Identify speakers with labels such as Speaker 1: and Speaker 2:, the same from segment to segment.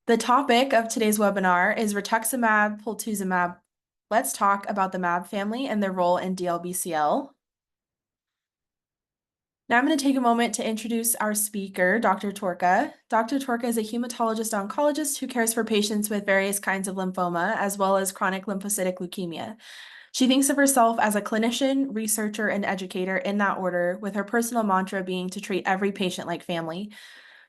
Speaker 1: The topic of today's webinar is rituximab pultuzumab. Let's talk about the mAb family and their role in DLBCL. Now I'm going to take a moment to introduce our speaker, Dr. Torka. Dr. Torka is a hematologist-oncologist who cares for patients with various kinds of lymphoma, as well as chronic lymphocytic leukemia. She thinks of herself as a clinician, researcher, and educator in that order, with her personal mantra being to treat every patient like family.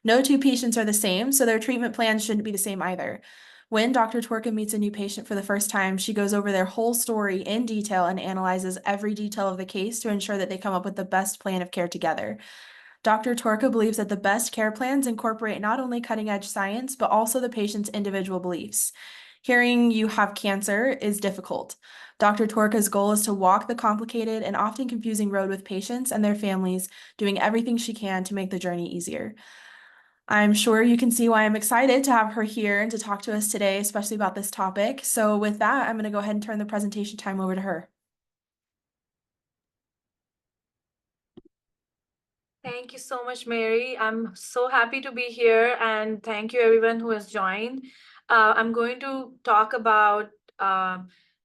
Speaker 1: No two patients are the same, so their treatment plans shouldn't be the same either. When Dr. Torka meets a new patient for the first time, she goes over their whole story in detail and analyzes every detail of the case to ensure that they come up with the best plan of care together. Dr. Torka believes that the best care plans incorporate not only cutting-edge science, but also the patient's individual beliefs. Hearing you have cancer is difficult. Dr. Torka's goal is to walk the complicated and often confusing road with patients and their families, doing everything she can to make the journey easier. I'm sure you can see why I'm excited to have her here and to talk to us today, especially about this topic. So with that, I'm going to go ahead and turn the presentation time over to her.
Speaker 2: Thank you so much, Mary. I'm so happy to be here, and thank you everyone who has joined. I'm going to talk about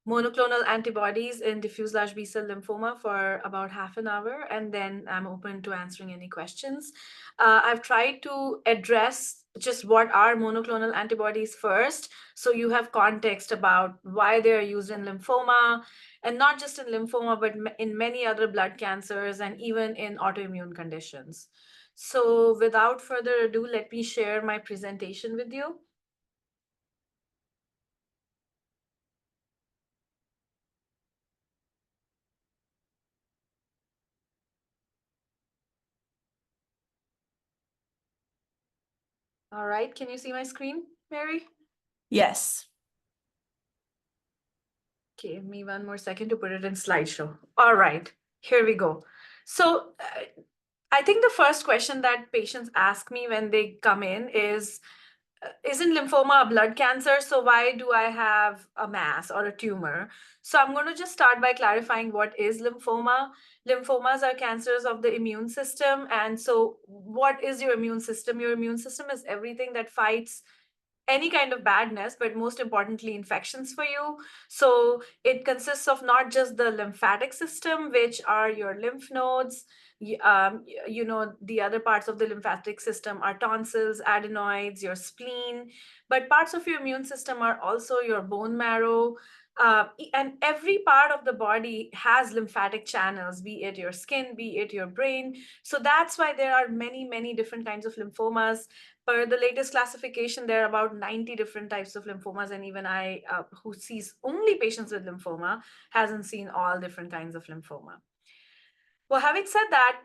Speaker 2: monoclonal antibodies in diffuse large B-cell lymphoma for about half an hour, and then I'm open to answering any questions. I've tried to address just what are monoclonal antibodies first, so you have context about why they are used in lymphoma, and not just in lymphoma, but in many other blood cancers and even in autoimmune conditions. So without further ado, let me share my presentation with you. All right, can you see my screen, Mary?
Speaker 1: Yes.
Speaker 2: Give me one more second to put it in slideshow. All right, here we go. So I think the first question that patients ask me when they come in is, isn't lymphoma a blood cancer? So why do I have a mass or a tumor? So I'm going to just start by clarifying what is lymphoma. Lymphomas are cancers of the immune system. And so what is your immune system? Your immune system is everything that fights any kind of badness, but most importantly, infections for you. So it consists of not just the lymphatic system, which are your lymph nodes. The other parts of the lymphatic system are tonsils, adenoids, your spleen, but parts of your immune system are also your bone marrow. And every part of the body has lymphatic channels, be it your skin, be it your brain. So that's why there are many, many different kinds of lymphomas. Per the latest classification, there are about 90 different types of lymphomas, and even I, who sees only patients with lymphoma, hasn't seen all different kinds of lymphoma. Well, having said that,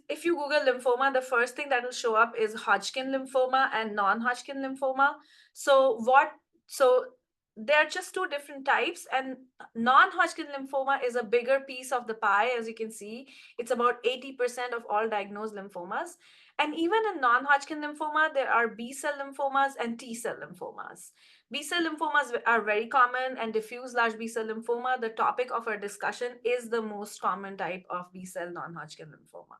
Speaker 2: if you Google lymphoma, the first thing that will show up is Hodgkin lymphoma and non-Hodgkin lymphoma. So there are just two different types, and non-Hodgkin lymphoma is a bigger piece of the pie. As you can see, it's about 80% of all diagnosed lymphomas. And even in non-Hodgkin lymphoma, there are B-cell lymphomas and T-cell lymphomas. B-cell lymphomas are very common, and diffuse large B-cell lymphoma, the topic of our discussion, is the most common type of B-cell non-Hodgkin lymphoma.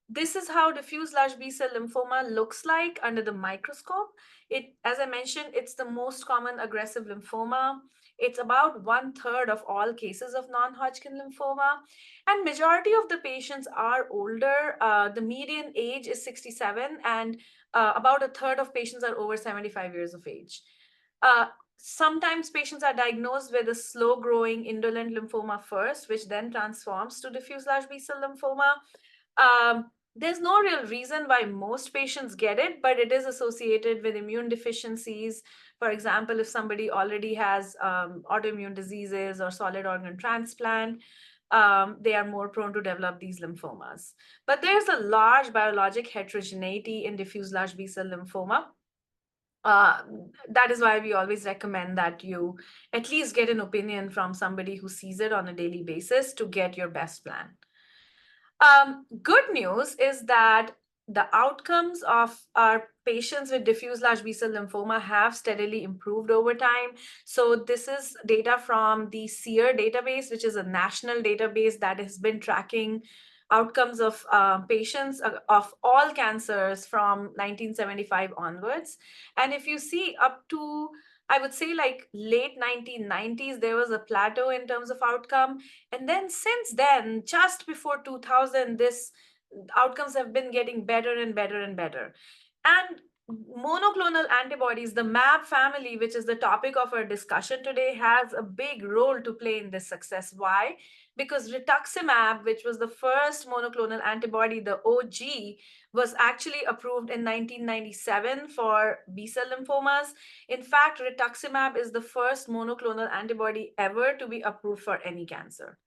Speaker 2: This is how diffuse large B-cell lymphoma looks like under the microscope. As I mentioned, it's the most common aggressive lymphoma. It's about 1/3 of all cases of non-Hodgkin lymphoma, and majority of the patients are older. The median age is 67, and about 1/3 of patients are over 75 years of age. Sometimes patients are diagnosed with a slow-growing indolent lymphoma first, which then transforms to diffuse large B-cell lymphoma. There's no real reason why most patients get it, but it is associated with immune deficiencies. For example, if somebody already has autoimmune diseases or solid organ transplant, they are more prone to develop these lymphomas. But there's a large biologic heterogeneity in diffuse large B-cell lymphoma. That is why we always recommend that you at least get an opinion from somebody who sees it on a daily basis to get your best plan. Good news is that the outcomes of our patients with diffuse large B-cell lymphoma have steadily improved over time. So this is data from the SEER database, which is a national database that has been tracking outcomes of patients of all cancers from 1975 onwards. And if you see up to, I would say, like late 1990s, there was a plateau in terms of outcome. And then since then, just before 2000, this outcomes have been getting better and better and better. And monoclonal antibodies, the MAB family, which is the topic of our discussion today, has a big role to play in this success. Why? Because rituximab, which was the first monoclonal antibody, the OG, was actually approved in 1997 for B-cell lymphomas. In fact, rituximab is the first monoclonal antibody ever to be approved for any cancer.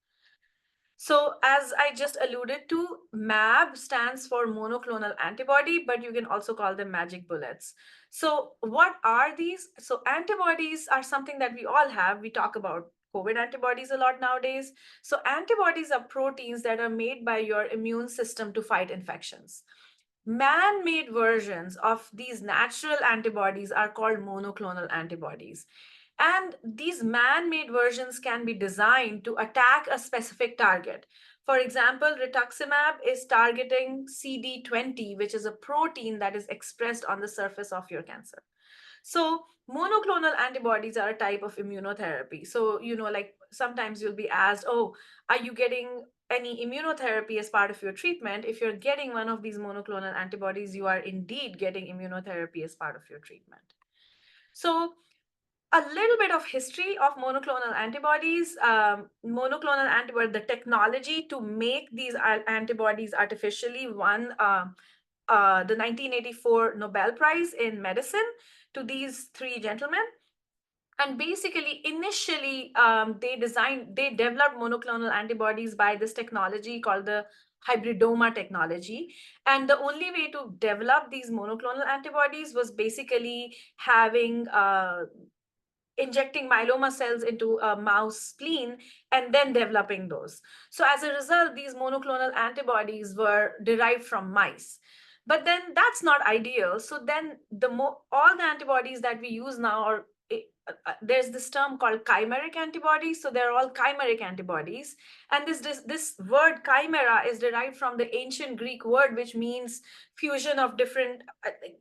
Speaker 2: So as I just alluded to, MAB stands for monoclonal antibody, but you can also call them magic bullets. So what are these? So antibodies are something that we all have. We talk about COVID antibodies a lot nowadays. So antibodies are proteins that are made by your immune system to fight infections. Man-made versions of these natural antibodies are called monoclonal antibodies. And these man-made versions can be designed to attack a specific target. For example, rituximab is targeting CD20, which is a protein that is expressed on the surface of your cancer. So monoclonal antibodies are a type of immunotherapy. So, like sometimes you'll be asked, oh, are you getting any immunotherapy as part of your treatment? If you're getting one of these monoclonal antibodies, you are indeed getting immunotherapy as part of your treatment. So a little bit of history of monoclonal antibodies. Monoclonal antibody, the technology to make these antibodies artificially won the 1984 Nobel Prize in Medicine to these three gentlemen. And basically, initially, they developed monoclonal antibodies by this technology called the hybridoma technology. And the only way to develop these monoclonal antibodies was basically having injecting myeloma cells into a mouse spleen and then developing those. So as a result, these monoclonal antibodies were derived from mice. But then that's not ideal. So then all the antibodies that we use now are there's this term called chimeric antibodies. So they're all chimeric antibodies. And this word chimera is derived from the ancient Greek word, which means fusion of different,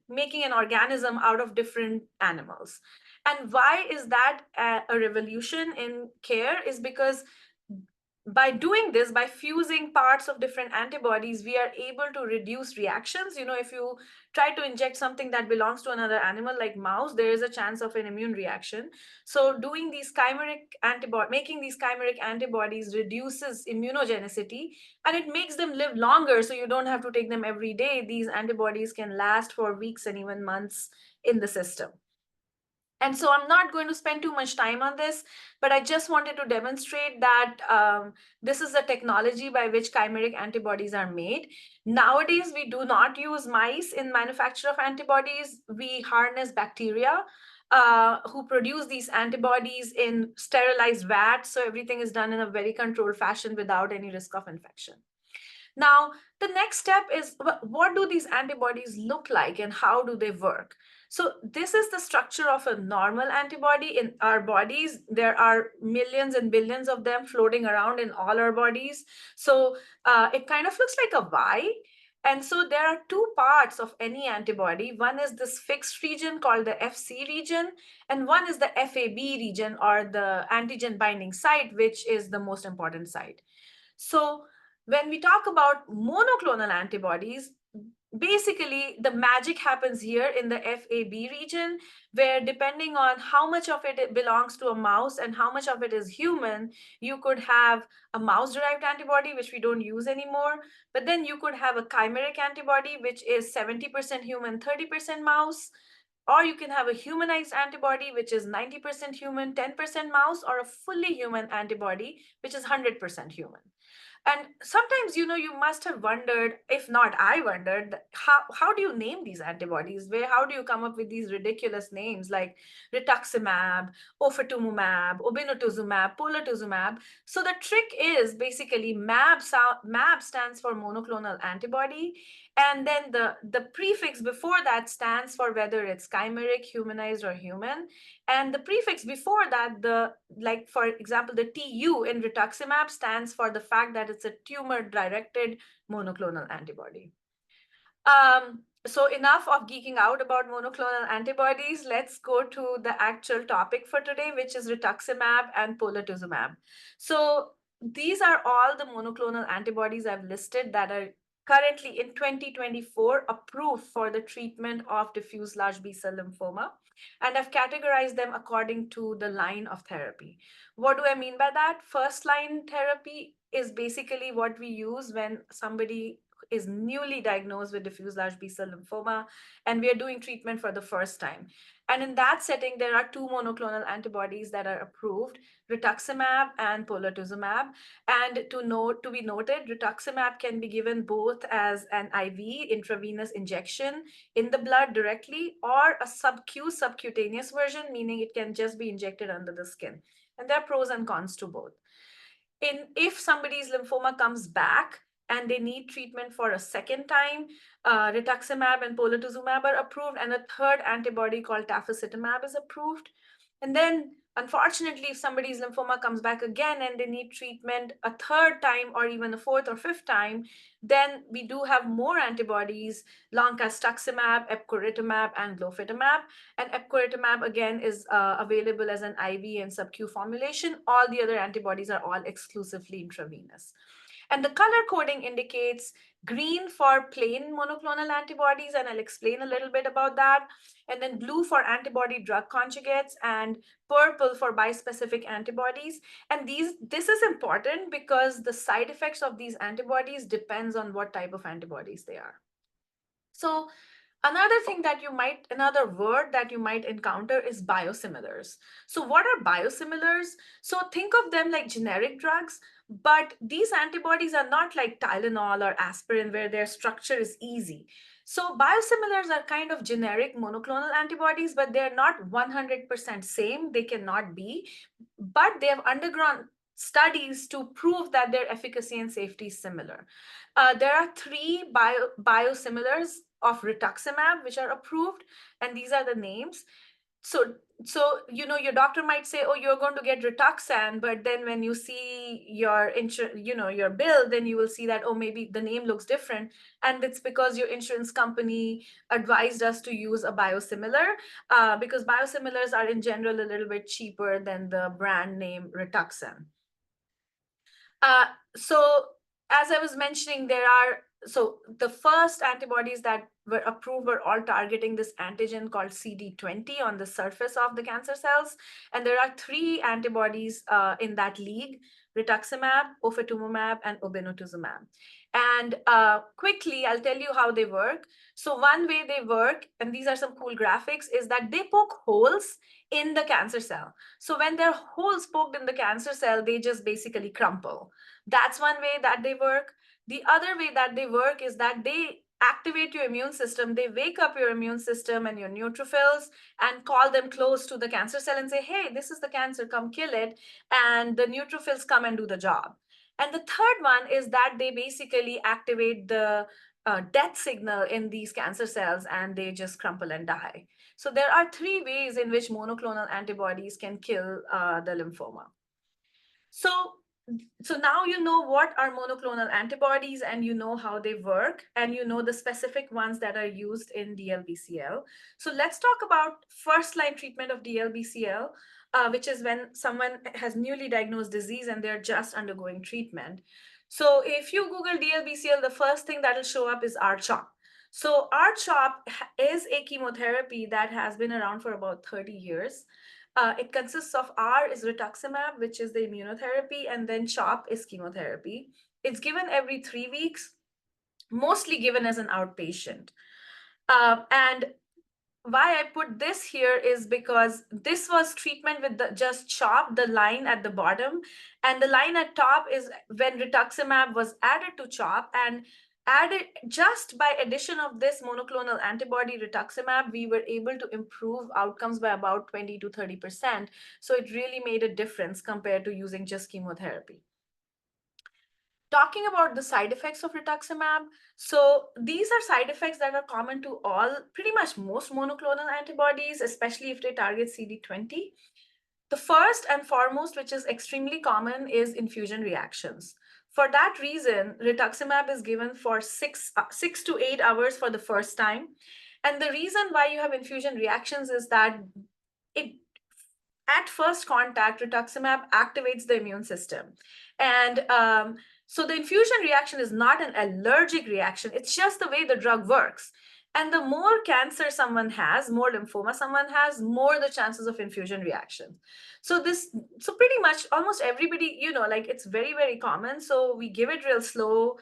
Speaker 2: making an organism out of different animals. And why is that a revolution in care? Is because by doing this, by fusing parts of different antibodies, we are able to reduce reactions. If you try to inject something that belongs to another animal like mouse, there is a chance of an immune reaction. So doing these making these chimeric antibodies reduces immunogenicity, and it makes them live longer. So you don't have to take them every day. These antibodies can last for weeks and even months in the system. And so I'm not going to spend too much time on this, but I just wanted to demonstrate that this is a technology by which chimeric antibodies are made. Nowadays, we do not use mice in manufacture of antibodies. We harness bacteria who produce these antibodies in sterilized vats. So everything is done in a very controlled fashion without any risk of infection. Now, the next step is, what do these antibodies look like and how do they work? So this is the structure of a normal antibody in our bodies. There are millions and billions of them floating around in all our bodies. So it kind of looks like a Y. And so there are two parts of any antibody. One is this fixed region called the FC region, and one is the FAB region, or the antigen binding site, which is the most important site. So when we talk about monoclonal antibodies, basically the magic happens here in the FAB region, where depending on how much of it belongs to a mouse and how much of it is human, you could have a mouse-derived antibody, which we don't use anymore, but then you could have a chimeric antibody, which is 70% human, 30% mouse, or you can have a humanized antibody, which is 90% human, 10% mouse, or a fully human antibody, which is 100% human. And sometimes, you must have wondered, if not, I wondered, how do you name these antibodies? How do you come up with these ridiculous names like rituximab, ofatumumab, obinutuzumab, polatuzumab? So the trick is basically MAB stands for monoclonal antibody. And then the prefix before that stands for whether it's chimeric, humanized, or human. And the prefix before that, like for example, the TU in rituximab stands for the fact that it's a tumor-directed monoclonal antibody. So enough of geeking out about monoclonal antibodies. Let's go to the actual topic for today, which is rituximab and polatuzumab. So these are all the monoclonal antibodies I've listed that are currently in 2024 approved for the treatment of diffuse large B-cell lymphoma. And I've categorized them according to the line of therapy. What do I mean by that? First line therapy is basically what we use when somebody is newly diagnosed with diffuse large B-cell lymphoma, and we are doing treatment for the first time. And in that setting, there are two monoclonal antibodies that are approved, rituximab and polatuzumab. And to be noted, rituximab can be given both as an IV, intravenous injection in the blood directly, or a subcutaneous version, meaning it can just be injected under the skin. And there are pros and cons to both. If somebody's lymphoma comes back and they need treatment for a second time, rituximab and polatuzumab are approved, and a third antibody called tafasitamab is approved. And then, unfortunately, if somebody's lymphoma comes back again and they need treatment a third time or even a fourth or fifth time, then we do have more antibodies, loncastuximab, epcoritamab, and glofitamab. And epcoritamab, again, is available as an IV and sub-Q formulation. All the other antibodies are all exclusively intravenous. And the color coding indicates green for plain monoclonal antibodies, and I'll explain a little bit about that. And then blue for antibody drug conjugates, and purple for bispecific antibodies. And this is important because the side effects of these antibodies depends on what type of antibodies they are. So another word that you might encounter is biosimilars. So what are biosimilars? So think of them like generic drugs, but these antibodies are not like Tylenol or aspirin where their structure is easy. So biosimilars are kind of generic monoclonal antibodies, but they're not 100% same. They cannot be, but they have undergone studies to prove that their efficacy and safety is similar. There are three biosimilars of rituximab which are approved, and these are the names. So your doctor might say, oh, you're going to get Rituxan, but then when you see your your bill, then you will see that, oh, maybe the name looks different, and it's because your insurance company advised us to use a biosimilar, because biosimilars are in general a little bit cheaper than the brand name Rituxan. So as I was mentioning, the first antibodies that were approved were all targeting this antigen called CD20 on the surface of the cancer cells. And there are three antibodies in that league: rituximab, ofatumumab, and obinutuzumab. And quickly, I'll tell you how they work. So one way they work, and these are some cool graphics, is that they poke holes in the cancer cell. So when there are holes poked in the cancer cell, they just basically crumple. That's one way that they work. The other way that they work is that they activate your immune system. They wake up your immune system and your neutrophils and call them close to the cancer cell and say, hey, this is the cancer, come kill it. And the neutrophils come and do the job. And the third one is that they basically activate the death signal in these cancer cells, and they just crumple and die. So there are three ways in which monoclonal antibodies can kill the lymphoma. So now you know what are monoclonal antibodies, and you know how they work, and you know the specific ones that are used in DLBCL. So let's talk about first-line treatment of DLBCL, which is when someone has newly diagnosed disease and they're just undergoing treatment. So if you Google DLBCL, the first thing that'll show up is R-CHOP. So R-CHOP is a chemotherapy that has been around for about 30 years. It consists of R is rituximab, which is the immunotherapy, and then CHOP is chemotherapy. It's given every 3 weeks, mostly given as an outpatient. And why I put this here is because this was treatment with just CHOP, the line at the bottom, and the line at top is when rituximab was added to CHOP, and added just by addition of this monoclonal antibody rituximab, we were able to improve outcomes by about 20 to 30%. So it really made a difference compared to using just chemotherapy. Talking about the side effects of rituximab, so these are side effects that are common to pretty much most monoclonal antibodies, especially if they target CD20. The first and foremost, which is extremely common, is infusion reactions. For that reason, rituximab is given for 6 to 8 hours for the first time. And the reason why you have infusion reactions is that it at first contact, rituximab activates the immune system. And so the infusion reaction is not an allergic reaction, it's just the way the drug works. And the more cancer someone has, more lymphoma someone has, more the chances of infusion reaction. So pretty much almost everybody, like it's very, very common. So we give it real slow.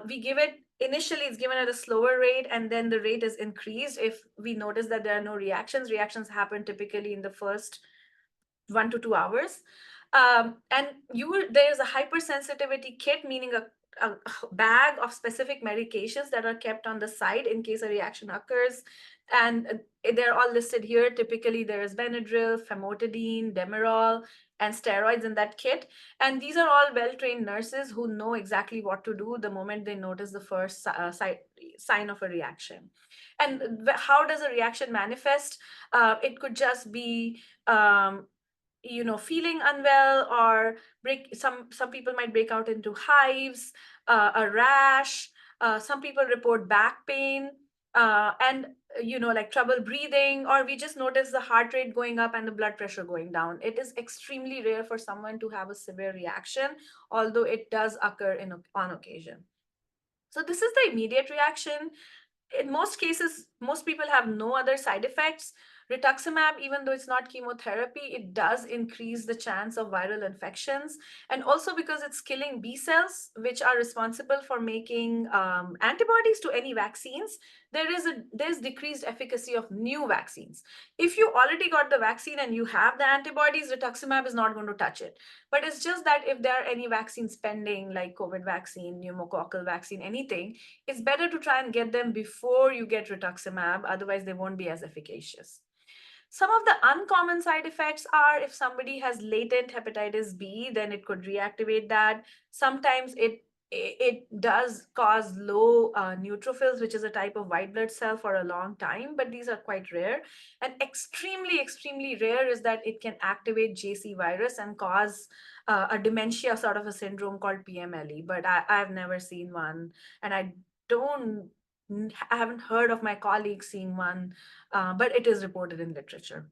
Speaker 2: We give it initially, it's given at a slower rate, and then the rate is increased if we notice that there are no reactions. Reactions happen typically in the first 1 to 2 hours. And there's a hypersensitivity kit, meaning a bag of specific medications that are kept on the side in case a reaction occurs. And they're all listed here. Typically, there is Benadryl, famotidine, Demerol, and steroids in that kit. And these are all well-trained nurses who know exactly what to do the moment they notice the first sign of a reaction. And how does a reaction manifest? It could just be feeling unwell, or some people might break out into hives, a rash. Some people report back pain, and like trouble breathing, or we just notice the heart rate going up and the blood pressure going down. It is extremely rare for someone to have a severe reaction, although it does occur on occasion. So this is the immediate reaction. In most cases, most people have no other side effects. Rituximab, even though it's not chemotherapy, it does increase the chance of viral infections. And also because it's killing B cells, which are responsible for making antibodies to any vaccines, there's decreased efficacy of new vaccines. If you already got the vaccine and you have the antibodies, rituximab is not going to touch it. But it's just that if there are any vaccines pending, like COVID vaccine, pneumococcal vaccine, anything, it's better to try and get them before you get rituximab, otherwise they won't be as efficacious. Some of the uncommon side effects are if somebody has latent hepatitis B, then it could reactivate that. Sometimes it does cause low neutrophils, which is a type of white blood cell, for a long time, but these are quite rare. And extremely, extremely rare is that it can activate JC virus and cause a dementia sort of a syndrome called PMLE, but I've never seen one, and don't I haven't heard of my colleagues seeing one, but it is reported in literature.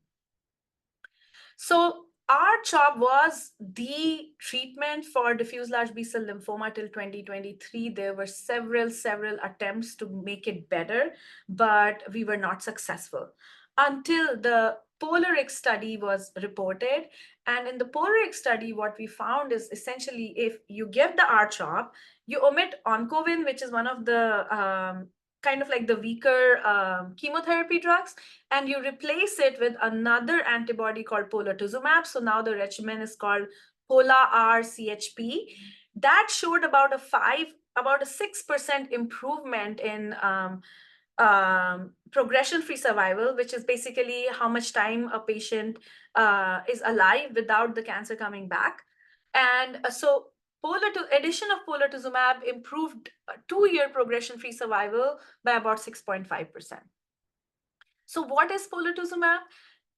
Speaker 2: So R-CHOP was the treatment for diffuse large B-cell lymphoma till 2023. There were several attempts to make it better, but we were not successful until the Polaric study was reported. And in the Polaric study, what we found is essentially if you give the R-CHOP, you omit oncovin, which is one of the kind of like the weaker chemotherapy drugs, and you replace it with another antibody called polatuzumab. So now the regimen is called Pola-R-CHP. That showed about a 6% improvement in progression-free survival, which is basically how much time a patient is alive without the cancer coming back. And so addition of polatuzumab improved 2-year progression-free survival by about 6.5%. So what is polatuzumab?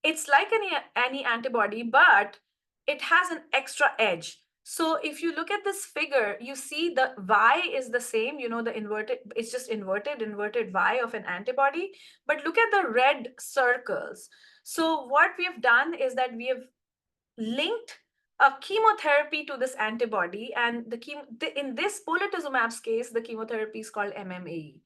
Speaker 2: It's like any antibody, but it has an extra edge. So if you look at this figure, you see the Y is the same, the inverted, it's just inverted Y of an antibody. But look at the red circles. So what we have done is that we have linked a chemotherapy to this antibody, and in this polatuzumab's case, the chemotherapy is called MMAE.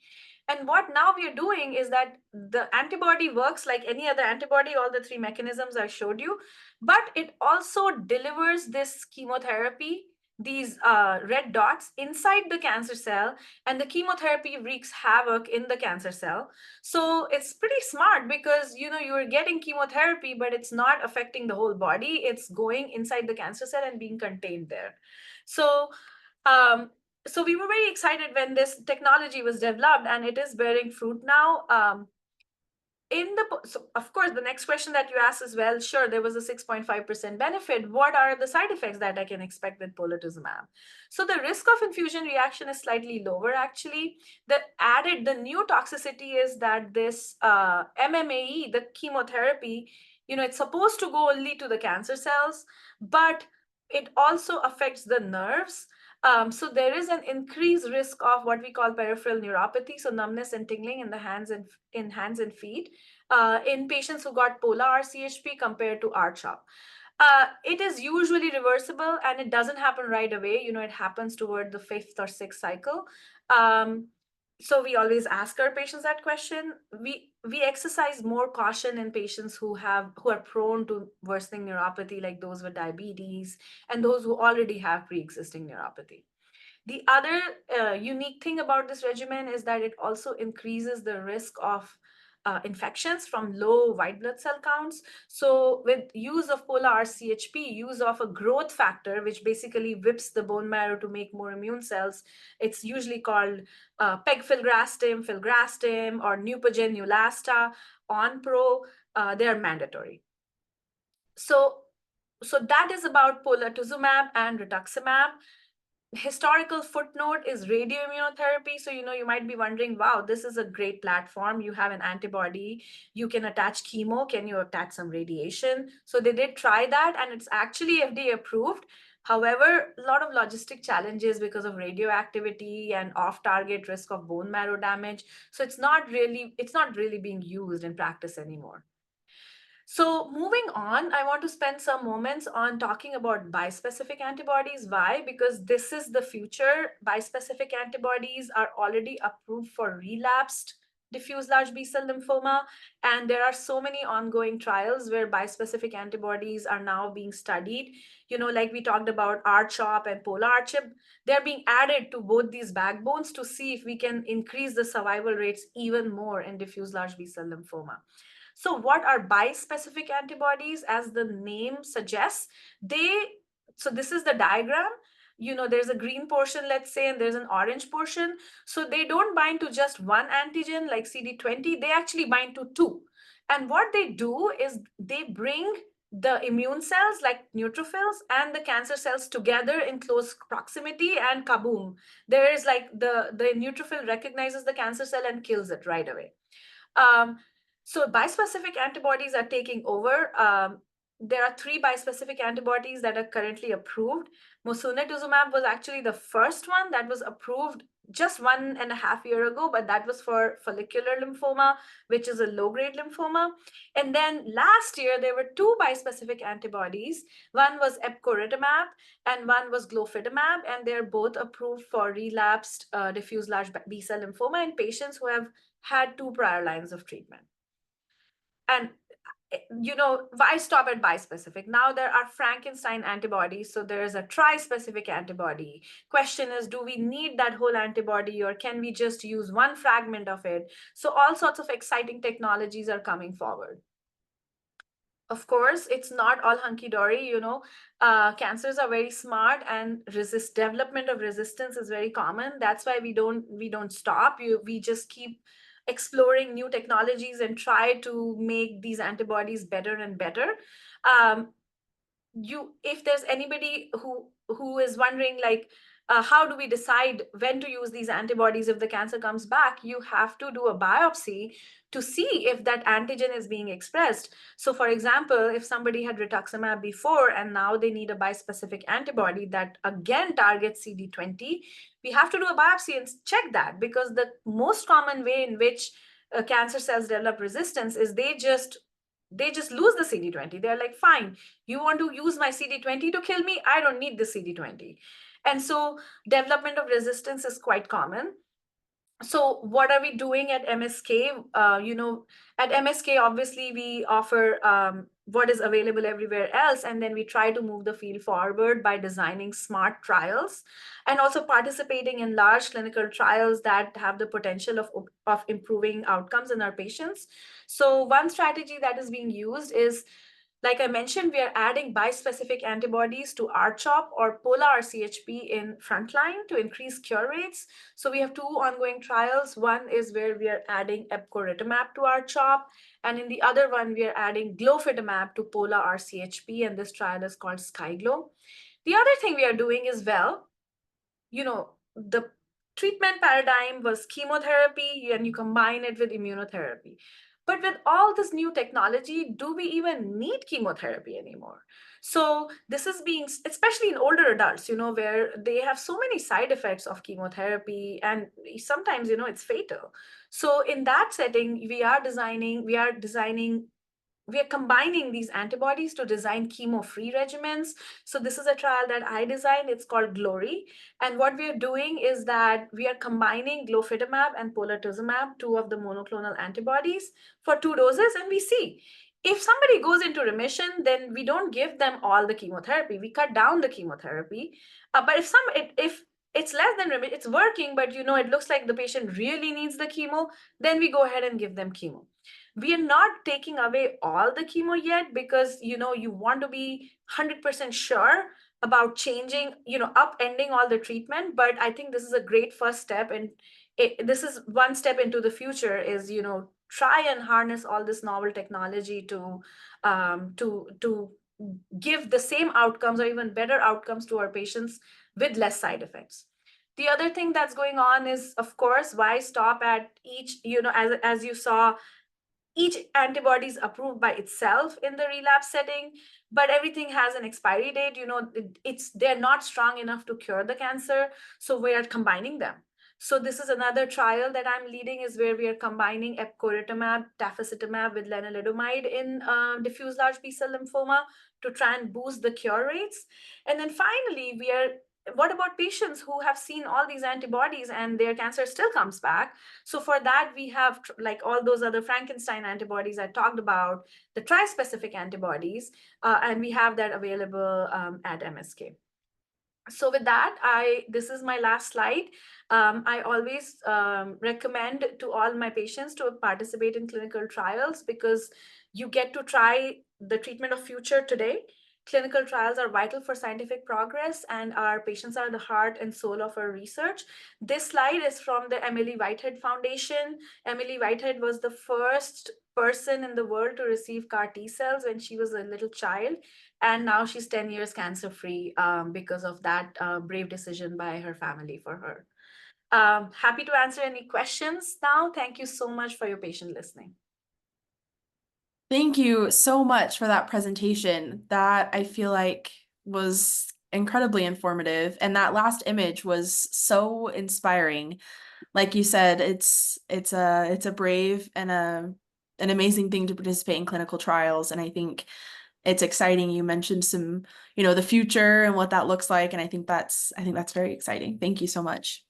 Speaker 2: And what now we are doing is that the antibody works like any other antibody, all the 3 mechanisms I showed you, but it also delivers this chemotherapy, these red dots, inside the cancer cell, and the chemotherapy wreaks havoc in the cancer cell. So it's pretty smart because you're getting chemotherapy, but it's not affecting the whole body. It's going inside the cancer cell and being contained there. So so we were very excited when this technology was developed, and it is bearing fruit now. So of course, the next question that you asked is, well, sure, there was a 6.5% benefit. What are the side effects that I can expect with polatuzumab? So the risk of infusion reaction is slightly lower, actually. The new toxicity is that this MMAE, the chemotherapy, it's supposed to go only to the cancer cells, but it also affects the nerves. So there is an increased risk of what we call peripheral neuropathy, so numbness and tingling in the hands and feet, in patients who got pola RCHP compared to R-CHOP. It is usually reversible and it doesn't happen right away. It happens toward the 5th or 6th cycle. So we always ask our patients that question. We exercise more caution in patients who are prone to worsening neuropathy, like those with diabetes and those who already have pre-existing neuropathy. The other unique thing about this regimen is that it also increases the risk of infections from low white blood cell counts. So with use of pola RCHP, use of a growth factor, which basically whips the bone marrow to make more immune cells, it's usually called pegfilgrastim, filgrastim, or Neupogen, Neulasta, Onpro, they are mandatory. So that is about polatuzumab and rituximab. Historical footnote is radioimmunotherapy. So, you might be wondering, wow, this is a great platform. You have an antibody, you can attach chemo, can you attach some radiation? So they did try that and it's actually FDA approved. However, a lot of logistic challenges because of radioactivity and off-target risk of bone marrow damage. So it's not really being used in practice anymore. So moving on, I want to spend some moments on talking about bispecific antibodies. Why? Because this is the future. Bispecific antibodies are already approved for relapsed diffuse large B-cell lymphoma, and there are so many ongoing trials where bispecific antibodies are now being studied. Like we talked about R-CHOP and Pola-R-CHP, they're being added to both these backbones to see if we can increase the survival rates even more in diffuse large B-cell lymphoma. So what are bispecific antibodies? As the name suggests, so this is the diagram. There's a green portion, let's say, and there's an orange portion. So they don't bind to just one antigen like CD20, they actually bind to two. And what they do is they bring the immune cells like neutrophils and the cancer cells together in close proximity, and kaboom, there is like the neutrophil recognizes the cancer cell and kills it right away. So bispecific antibodies are taking over. There are 3 bispecific antibodies that are currently approved. Mosunetuzumab was actually the first one that was approved just 1.5 years ago, but that was for follicular lymphoma, which is a low-grade lymphoma. And then last year, there were 2 bispecific antibodies. One was epcoritamab and one was glofitamab, and they're both approved for relapsed diffuse large B-cell lymphoma in patients who have had 2 prior lines of treatment. And why stop at bispecific? Now there are Frankenstein antibodies, so there is a tri-specific antibody. Question is, do we need that whole antibody, or can we just use one fragment of it? So all sorts of exciting technologies are coming forward. Of course, it's not all hunky-dory. Cancers are very smart, and development of resistance is very common. That's why we don't stop. We just keep exploring new technologies and try to make these antibodies better and better. If there's anybody who is wondering, like, how do we decide when to use these antibodies if the cancer comes back, you have to do a biopsy to see if that antigen is being expressed. So for example, if somebody had rituximab before and now they need a bispecific antibody that again targets CD20, we have to do a biopsy and check that, because the most common way in which cancer cells develop resistance is they just lose the CD20. They're like, fine, you want to use my CD20 to kill me? I don't need the CD20. And so development of resistance is quite common. So what are we doing at MSK? At MSK, obviously, we offer what is available everywhere else, and then we try to move the field forward by designing smart trials and also participating in large clinical trials that have the potential of improving outcomes in our patients. So one strategy that is being used is Like I mentioned, we are adding bispecific antibodies to R-CHOP or Pola-R-CHP in frontline to increase cure rates. So we have two ongoing trials. One is where we are adding epcoritamab to R-CHOP, and in the other one, we are adding glofitamab to Pola-R-CHP, and this trial is called SkyGlow. The other thing we are doing is, well, the treatment paradigm was chemotherapy and you combine it with immunotherapy. But with all this new technology, do we even need chemotherapy anymore? So this is being, especially in older adults, where they have so many side effects of chemotherapy, and sometimes, it's fatal. So in that setting, we are combining these antibodies to design chemo-free regimens. So this is a trial that I designed. It's called Glory. And what we are doing is that we are combining glofitamab and polatuzumab, two of the monoclonal antibodies, for 2 doses, and we see. If somebody goes into remission, then we don't give them all the chemotherapy. We cut down the chemotherapy. But if it's less than remission, it's working, but it looks like the patient really needs the chemo, then we go ahead and give them chemo. We are not taking away all the chemo yet, because you want to be 100% sure about changing, upending all the treatment. But I think this is a great first step, and this is one step into the future, is try and harness all this novel technology to give the same outcomes or even better outcomes to our patients with less side effects. The other thing that's going on is, of course, why stop at each, as you saw, each antibody is approved by itself in the relapse setting, but everything has an expiry date. They're not strong enough to cure the cancer, so we are combining them. So this is another trial that I'm leading, is where we are combining epcoritamab, tafasitamab with lenalidomide in diffuse large B-cell lymphoma to try and boost the cure rates. And then finally, what about patients who have seen all these antibodies and their cancer still comes back? So for that, we have like all those other Frankenstein antibodies I talked about, the tri-specific antibodies, and we have that available at MSK. So with that, this is my last slide. I always recommend to all my patients to participate in clinical trials, because you get to try the treatment of future today. Clinical trials are vital for scientific progress, and our patients are the heart and soul of our research. This slide is from the Emily Whitehead Foundation. Emily Whitehead was the first person in the world to receive CAR T cells when she was a little child. And now she's 10 years cancer-free because of that brave decision by her family for her. Happy to answer any questions now. Thank you so much for your patient listening.
Speaker 1: Thank you so much for that presentation. That, I feel like, was incredibly informative, and that last image was so inspiring. Like you said, it's a brave and an amazing thing to participate in clinical trials, and I think it's exciting. You mentioned some, the future and what that looks like, and I think that's very exciting. Thank you so much.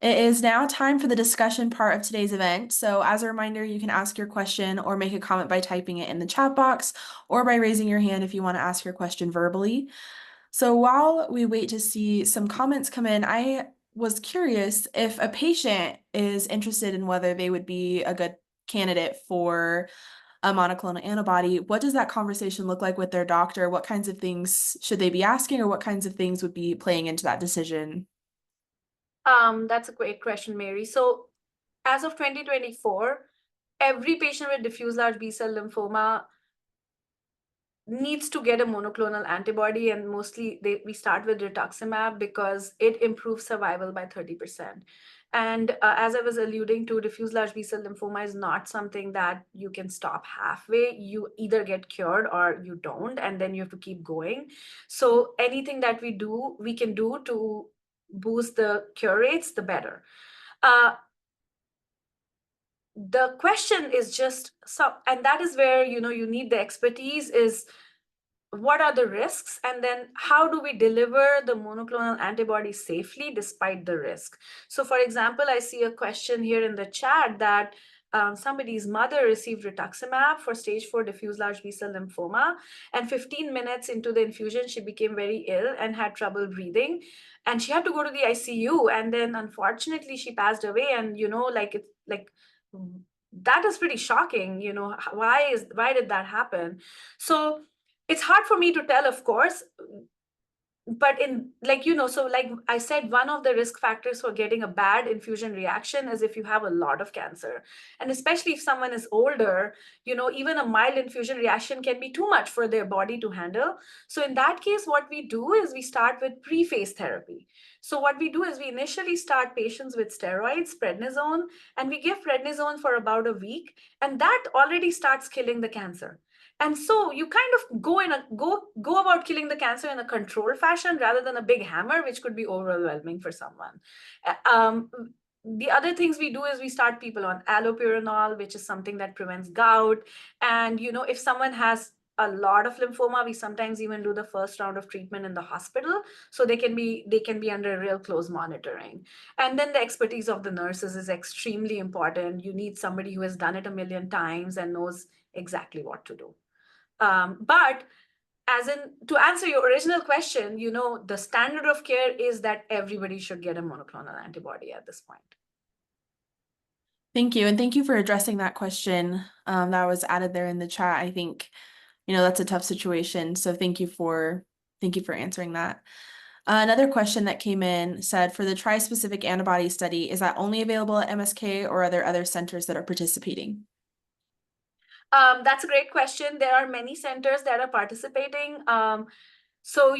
Speaker 1: It is now time for the discussion part of today's event. So as a reminder, you can ask your question or make a comment by typing it in the chat box, or by raising your hand if you want to ask your question verbally. So while we wait to see some comments come in, I was curious if a patient is interested in whether they would be a good candidate for a monoclonal antibody, what does that conversation look like with their doctor? What kinds of things should they be asking, or what kinds of things would be playing into that decision?
Speaker 2: That's a great question, Mary. So as of 2024, every patient with diffuse large B-cell lymphoma needs to get a monoclonal antibody, and mostly we start with rituximab because it improves survival by 30%. And as I was alluding to, diffuse large B-cell lymphoma is not something that you can stop halfway. You either get cured or you don't, and then you have to keep going. So anything that we can do to boost the cure rates, the better. The question is just and that is where you need the expertise, is what are the risks, and then how do we deliver the monoclonal antibody safely despite the risk. So for example, I see a question here in the chat that somebody's mother received rituximab for stage 4 diffuse large B-cell lymphoma, and 15 minutes into the infusion she became very ill and had trouble breathing, and she had to go to the ICU, and then unfortunately she passed away. And that is pretty shocking. Why did that happen? So it's hard for me to tell, of course, but in so like I said, one of the risk factors for getting a bad infusion reaction is if you have a lot of cancer, and especially if someone is older, even a mild infusion reaction can be too much for their body to handle. So in that case, what we do is we start with pre-phase therapy. So what we do is we initially start patients with steroids, prednisone, and we give prednisone for about a week, and that already starts killing the cancer. And so you kind of go about killing the cancer in a controlled fashion rather than a big hammer, which could be overwhelming for someone. The other things we do is we start people on allopurinol, which is something that prevents gout. And if someone has a lot of lymphoma, we sometimes even do the first round of treatment in the hospital, so they can be under real close monitoring. And then the expertise of the nurses is extremely important. You need somebody who has done it a million times and knows exactly what to do. But to answer your original question, the standard of care is that everybody should get a monoclonal antibody at this point.
Speaker 1: Thank you. And thank you for addressing that question that was added there in the chat. I think, that's a tough situation. So thank you for answering that. Another question that came in said, for the tri-specific antibody study, is that only available at MSK, or are there other centers that are participating?
Speaker 2: That's a great question. There are many centers that are participating. So,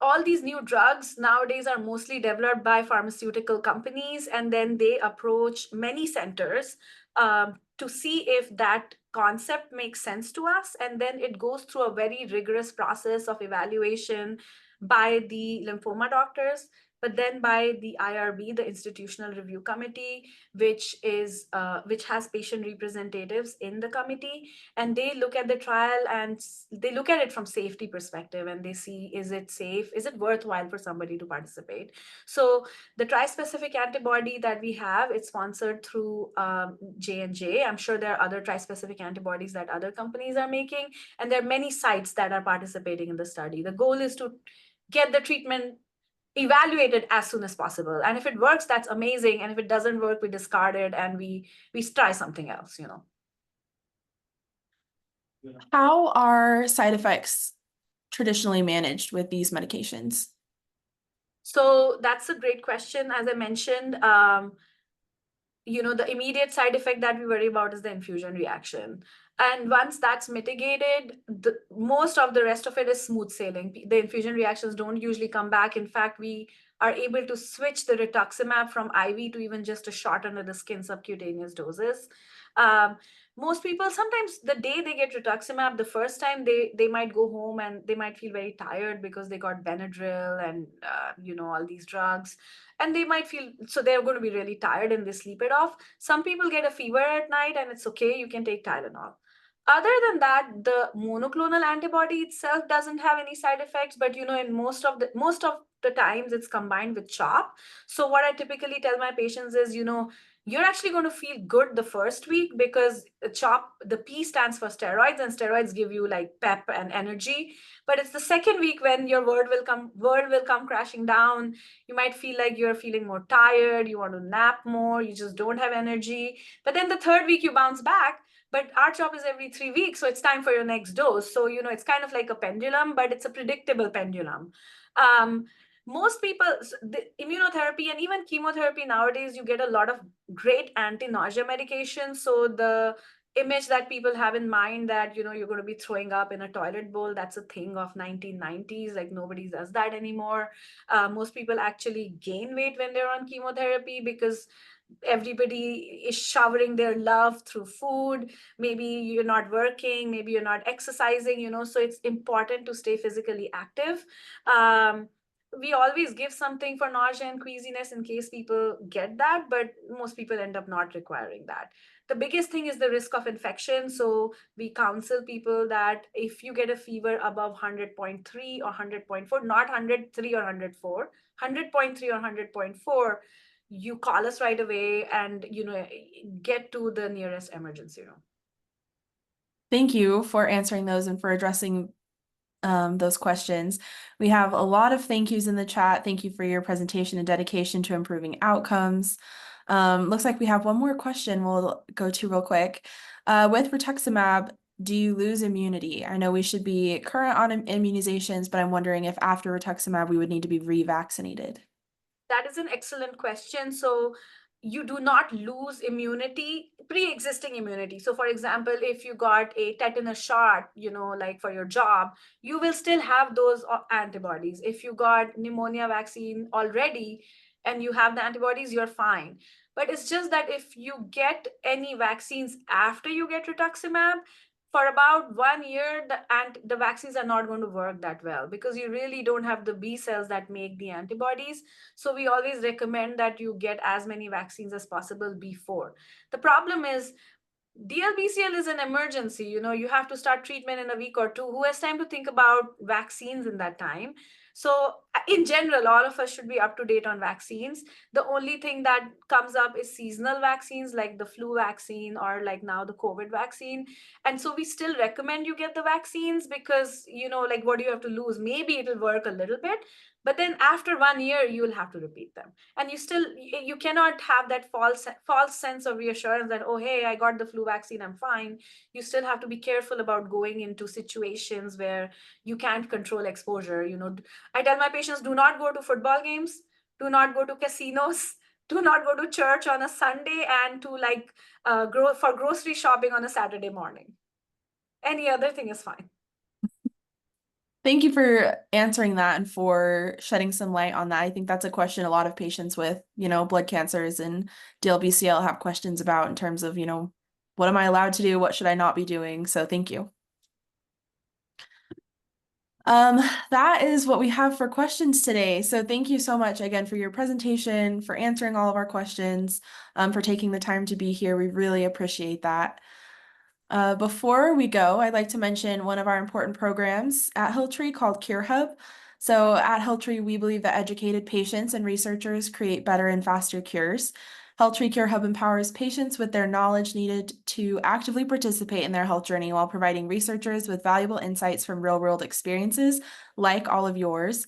Speaker 2: all these new drugs nowadays are mostly developed by pharmaceutical companies, and then they approach many centers to see if that concept makes sense to us. And then it goes through a very rigorous process of evaluation by the lymphoma doctors, but then by the IRB, the Institutional Review Committee, which has patient representatives in the committee, and they look at the trial and they look at it from safety perspective, and they see, is it safe? Is it worthwhile for somebody to participate? So the tri-specific antibody that we have, it's sponsored through J&J. I'm sure there are other tri-specific antibodies that other companies are making, and there are many sites that are participating in the study. The goal is to get the treatment evaluated as soon as possible, and if it works, that's amazing, and if it doesn't work, we discard it and we try something else.
Speaker 1: How are side effects traditionally managed with these medications?
Speaker 2: So that's a great question. As I mentioned, the immediate side effect that we worry about is the infusion reaction. And once that's mitigated, most of the rest of it is smooth sailing. The infusion reactions don't usually come back. In fact, we are able to switch the rituximab from IV to even just a shot under the skin subcutaneous doses. Most people, sometimes the day they get rituximab, the first time they might go home and they might feel very tired because they got Benadryl and all these drugs, and they might feel, so they're going to be really tired and they sleep it off. Some people get a fever at night and it's okay, you can take Tylenol. Other than that, the monoclonal antibody itself doesn't have any side effects, but in most of the times it's combined with CHOP. So what I typically tell my patients is, you're actually going to feel good the first week because CHOP, the P stands for steroids, and steroids give you like pep and energy. But it's the second week when your world will come crashing down. You might feel like you're feeling more tired, you want to nap more, you just don't have energy. But then the third week you bounce back. But our CHOP is every 3 weeks, so it's time for your next dose. So, it's kind of like a pendulum, but it's a predictable pendulum. Most people, the immunotherapy and even chemotherapy nowadays, you get a lot of great anti-nausea medications. So the image that people have in mind that, you're going to be throwing up in a toilet bowl, that's a thing of 1990s. Like nobody does that anymore. Most people actually gain weight when they're on chemotherapy because everybody is showering their love through food. Maybe you're not working, maybe you're not exercising, so it's important to stay physically active. We always give something for nausea and queasiness in case people get that, but most people end up not requiring that. The biggest thing is the risk of infection. So we counsel people that if you get a fever above 100.3 or 100.4, not 103 or 104, 100.3 or 100.4, you call us right away and get to the nearest emergency room.
Speaker 1: Thank you for answering those and for addressing those questions. We have a lot of thank yous in the chat. Thank you for your presentation and dedication to improving outcomes. Looks like we have one more question we'll go to real quick. With rituximab, do you lose immunity? I know we should be current on immunizations, but I'm wondering if after rituximab we would need to be revaccinated.
Speaker 2: That is an excellent question. So you do not lose immunity, pre-existing immunity. So for example, if you got a tetanus shot, like for your job, you will still have those antibodies. If you got pneumonia vaccine already and you have the antibodies, you're fine. But it's just that if you get any vaccines after you get rituximab, for about 1 year, the vaccines are not going to work that well because you really don't have the B cells that make the antibodies. So we always recommend that you get as many vaccines as possible before. The problem is DLBCL is an emergency. You have to start treatment in a week or two. Who has time to think about vaccines in that time? So in general, all of us should be up to date on vaccines. The only thing that comes up is seasonal vaccines like the flu vaccine or like now the COVID vaccine. And so we still recommend you get the vaccines because, like what do you have to lose? Maybe it'll work a little bit, but then after 1 year, you'll have to repeat them. And you cannot have that false sense of reassurance that, oh, hey, I got the flu vaccine, I'm fine. You still have to be careful about going into situations where you can't control exposure. I tell my patients, do not go to football games, do not go to casinos, do not go to church on a Sunday, and to like for grocery shopping on a Saturday morning. Any other thing is fine.
Speaker 1: Thank you for answering that and for shedding some light on that. I think that's a question a lot of patients with, blood cancers and DLBCL have questions about in terms of, what am I allowed to do? What should I not be doing? So thank you. That is what we have for questions today. So thank you so much again for your presentation, for answering all of our questions, for taking the time to be here. We really appreciate that. Before we go, I'd like to mention one of our important programs at HealthTree called Cure Hub. So at HealthTree, we believe that educated patients and researchers create better and faster cures. HealthTree Cure Hub empowers patients with their knowledge needed to actively participate in their health journey while providing researchers with valuable insights from real-world experiences like all of yours.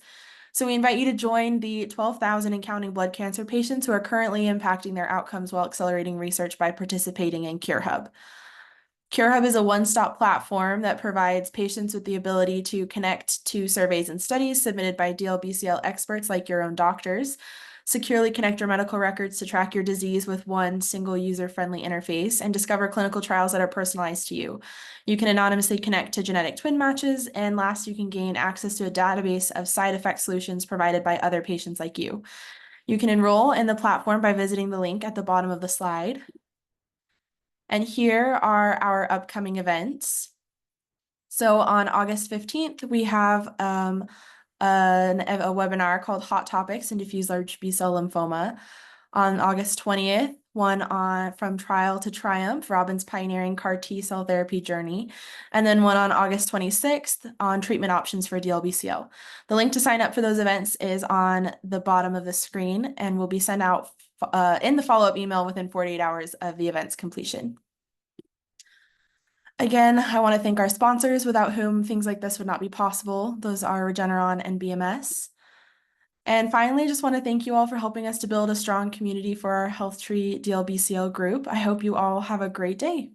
Speaker 1: So we invite you to join the 12,000 and counting blood cancer patients who are currently impacting their outcomes while accelerating research by participating in Cure Hub. Cure Hub is a one-stop platform that provides patients with the ability to connect to surveys and studies submitted by DLBCL experts like your own doctors, securely connect your medical records to track your disease with one single user-friendly interface, and discover clinical trials that are personalized to you. You can anonymously connect to genetic twin matches, and last, you can gain access to a database of side effect solutions provided by other patients like you. You can enroll in the platform by visiting the link at the bottom of the slide. And here are our upcoming events. So on August 15th, we have a webinar called Hot Topics in Diffuse Large B-Cell Lymphoma. On August 20th, one From Trial to Triumph, Robin's Pioneering CAR T-Cell Therapy Journey, and then one on August 26th on Treatment Options for DLBCL. The link to sign up for those events is on the bottom of the screen and will be sent out in the follow-up email within 48 hours of the event's completion. Again, I want to thank our sponsors without whom things like this would not be possible. Those are Regeneron and BMS. And finally, just want to thank you all for helping us to build a strong community for our HealthTree DLBCL group. I hope you all have a great day.